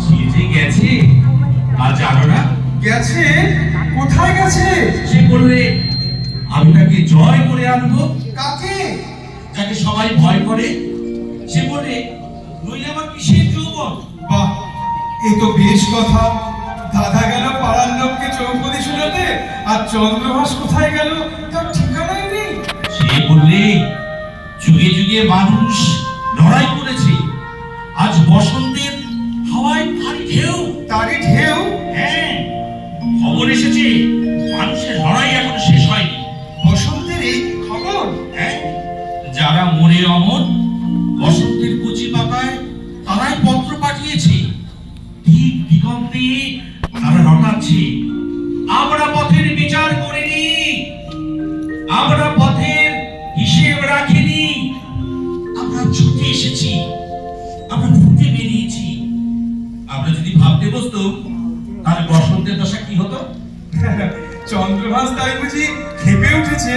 সে যে গেছে আর জানো না? গেছে? কোথায় গেছে? সে বললে আমি তাকে জয় করে আনবো। কাকে? যাকে সবাই ভয় করে। সে বলে নইলে আমার কিসের যৌবন। বাহ, এ তো বেশ কথা। দাদা গেল পাড়ার লোককে চৌপদী শোনাতে, আর চন্দ্রহাস কোথায় গেল তার ঠিকানাই নেই। সে বললে যুগে যুগে মানুষ লড়াই করেছে, আজ বসন্তের হাওয়ায় তারই ঢেউ। তারই ঢেউ? হ্যাঁ, খবর এসেছে মানুষের লড়াই এখনো শেষ হয়নি। বসন্তের এই খবর? হ্যাঁ, যারা মরে অমর বসন্তের কচি পাতায় তারাই পত্র পাঠিয়েছে। দিক দিগন্তে তারা রটাচ্ছে, আমরা পথের বিচার করিনি, আমরা পথের হিসেব রাখিনি, আমরা ছুটে এসেছি, আমরা ঘুরতে বেরিয়েছি। আমরা যদি ভাবতে বসতাম তাহলে বসন্তের দশা কি হতো? চন্দ্রহাস তাই বুঝি খেপে উঠেছে?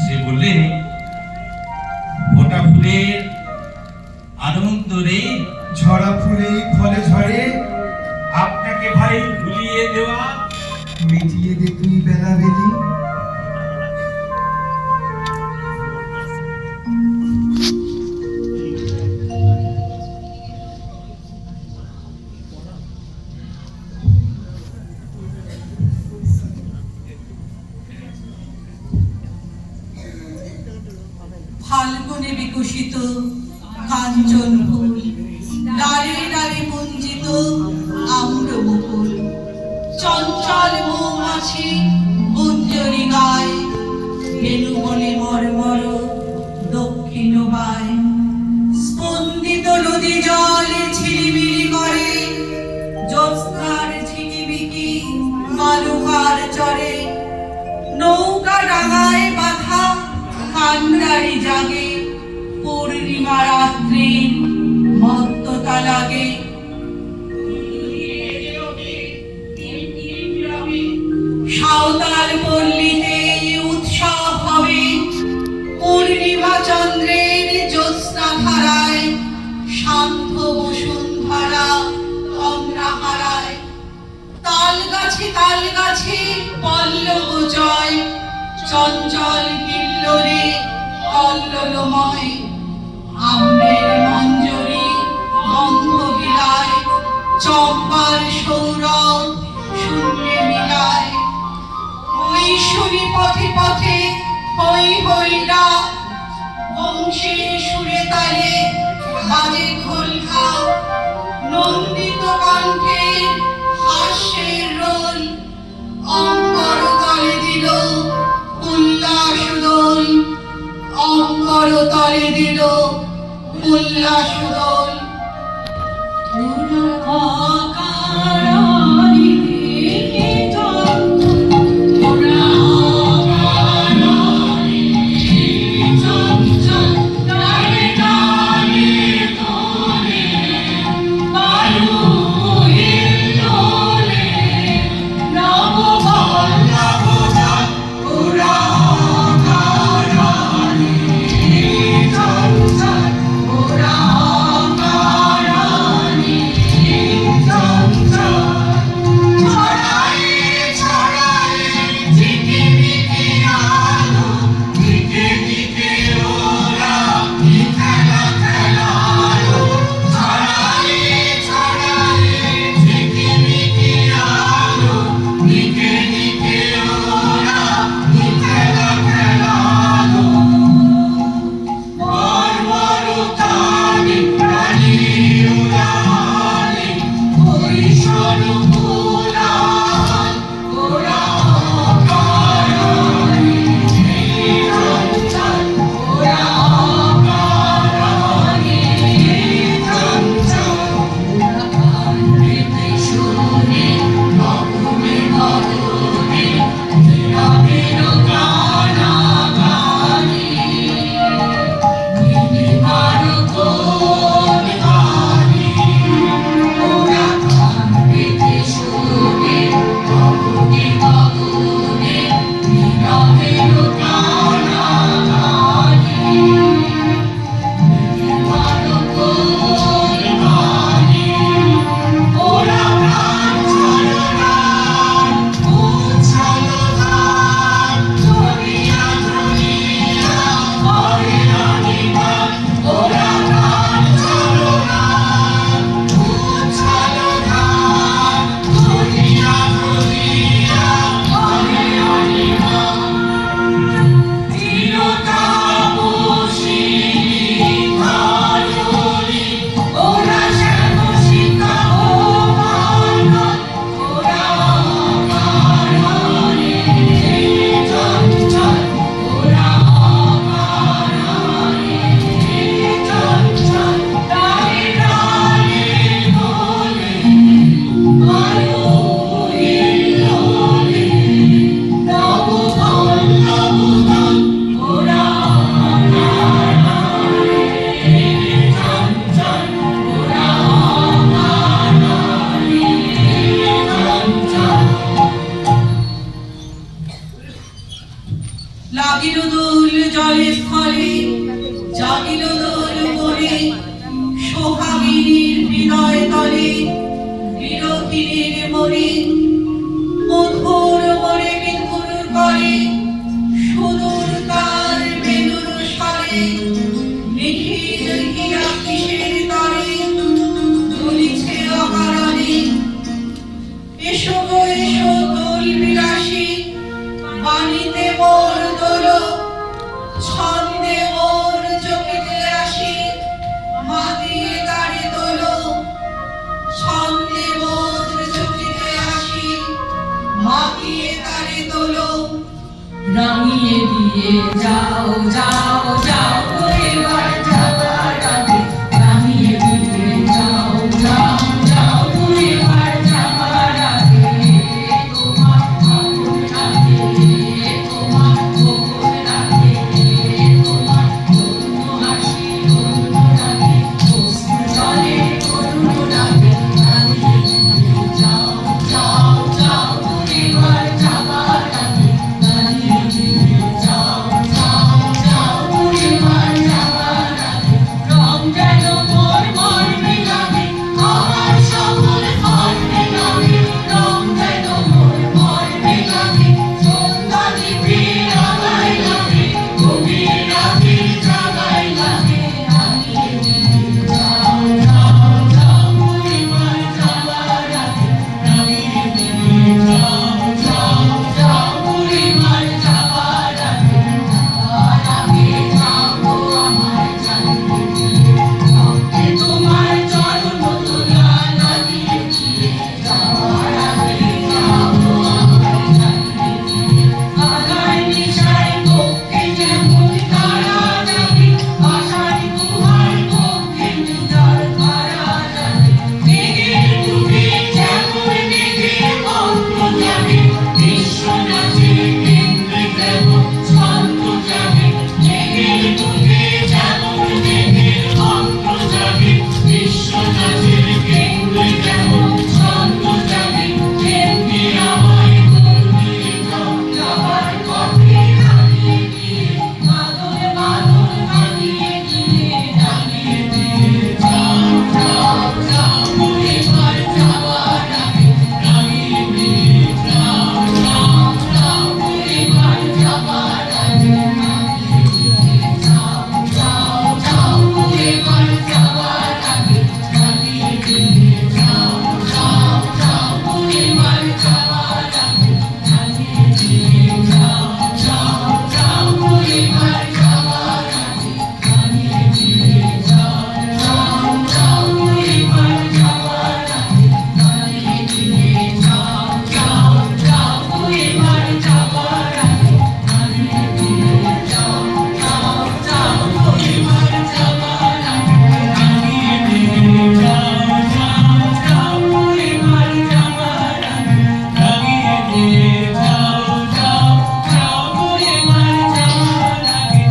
সে বললে ফোটা ফুলের আনন্দ রে, ঝরা ফুলে ফলে ঝরে, আপনাকে ভাই ভুলিয়ে দেওয়া। মিটিয়ে দে তুই বেলা বেলি। ফাল্গুনে বিকশিত কাঞ্চন ফুল, ডালে ডালে মঞ্জিত আম্র মুকুল, চঞ্চল মৌমাছি গুঞ্জরি গায়, বেনু বলে মরমর দক্ষিণ বায়, স্পন্দিত নদী জলে ঝিলিমিলি করে, জ্যোৎস্নার ঝিকিমিকি মালুকার চরে, নৌকা ডাঙায় বাঁধা কান্ডারি জাগে, পূর্ণিমা রাত্রি মত্ততা লাগে। সাঁওতাল পল্লীতে উৎসব হবে, পূর্ণিমা চন্দ্রের জ্যোৎস্না ধারায়, শান্ত বসুন্ধরা তন্দ্রা হারায়। তাল গাছে পল্লব জয়, চঞ্চল কিল্লোরে কল্লোলময়, আম্রের মঞ্জরি গন্ধ বিলায়, চম্পার সৌরভ শূন্যে মিলায়। ঐশ্বরী পথে পথে হই হই ডাক, বংশীর সুরে তালে বাজে খোলখা, নন্দিত কণ্ঠের হাস্যের রোল, অম্বর তলে দিল উল্লাস দোল, অম্বর তলে দিল উল্লাস দোল। দিয়ে যাও যাও যাও এবার যাবার আগে নামিয়ে দিয়ে যাও যাও যাও এবার যাবার আগে তোমার আপন রাখে তোমার গোপন রাখে তোমার অন্য হাসি অন্য রাখে অশ্রু জলে অন্য রাখে নামিয়ে দিয়ে যাও যাও যাও এবার যাবার আগে নামিয়ে দিয়ে যাও যাও যাও এবার যাবার আগে রং যেন মোর মর্মে লাগে আমার সকল কর্মে লাগে রং যেন মোর মর্মে লাগে সন্ধ্যা দিবে আগায় লাগে গভীর রাতে জাগায় লাগে নামিয়ে দিয়ে যাও যাও যাও এবার যাবার আগে নামিয়ে দিয়ে যাও যাও যাও এবার যাবার আগে যাবো আমার জানিয়ে দিয়ে ভক্তে তোমার চরণ তোলা লাগিয়ে দিয়ে যাওয়ার আগে যাবো আমার জানিয়ে দিয়ে আগায় নিশায় পক্ষে যেমন তারা জাগে আশায় তোমার পক্ষে নিদার তারা জাগে মেঘের বুকে যেমন মেঘের অন্ত জাগে বিশ্ব নাচে কেন্দ্রে যেমন ছন্দ জাগে মেঘের বুকে যেমন মেঘের অন্ত জাগে বিশ্ব নাচের কেন্দ্রে যেমন ছন্দ জাগে তেমনি আমায় গড়িয়ে দাও যাবার পথে হারিয়ে গিয়ে মাদল মাদল হারিয়ে গিয়ে জানিয়ে দিয়ে যাও যাও যাও এবার যাবার আগে জানিয়ে দিয়ে যাও যাও যাও এবার যাবার আগে জানিয়ে দিয়ে যাও যাও যাও এবার যাবার আগে জানিয়ে দিয়ে যাও যাও যাও এবার যাবার আগে জানিয়ে দিয়ে যাও যাও যাও এবার যাবার আগে জানিয়ে দিয়ে যাও যাও যাও এবার যাবার আগে জানিয়ে দিয়ে যাও যাও যাও এবার যাবার আগে জানিয়ে দিয়ে যাও যাও যাও এবার যাবার আগে জানিয়ে দিয়ে যাও যাও যাও এবার যাবার আগে জানিয়ে দিয়ে যাও যাও যাও এবার যাবার আগে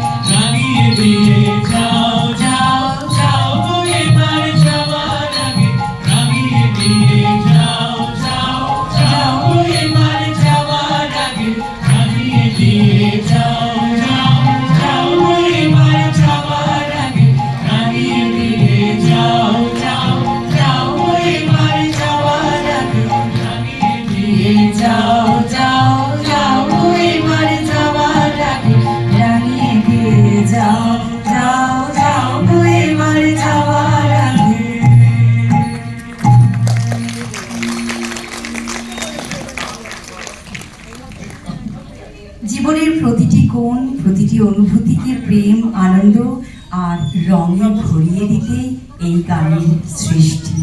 জানিয়ে দিয়ে যাও যাও যাও এবার যাবার আগে জানিয়ে দিয়ে যাও যাও যাও এবার যাবার আগে জানিয়ে দিয়ে যাও যাও যাও এবার যাবার আগে জানিয়ে দিয়ে যাও যাও যাও এবার যাবার আগে জানিয়ে দিয়ে যাও যাও যাও এবার যাবার আগে জানিয়ে দিয়ে যাও যাও যাও এবার যাবার আগে। জীবনের প্রতিটি কোণ প্রতিটি অনুভূতিকে প্রেম আনন্দ আর রঙে ভরিয়ে দিতে এই গানের সৃষ্টি।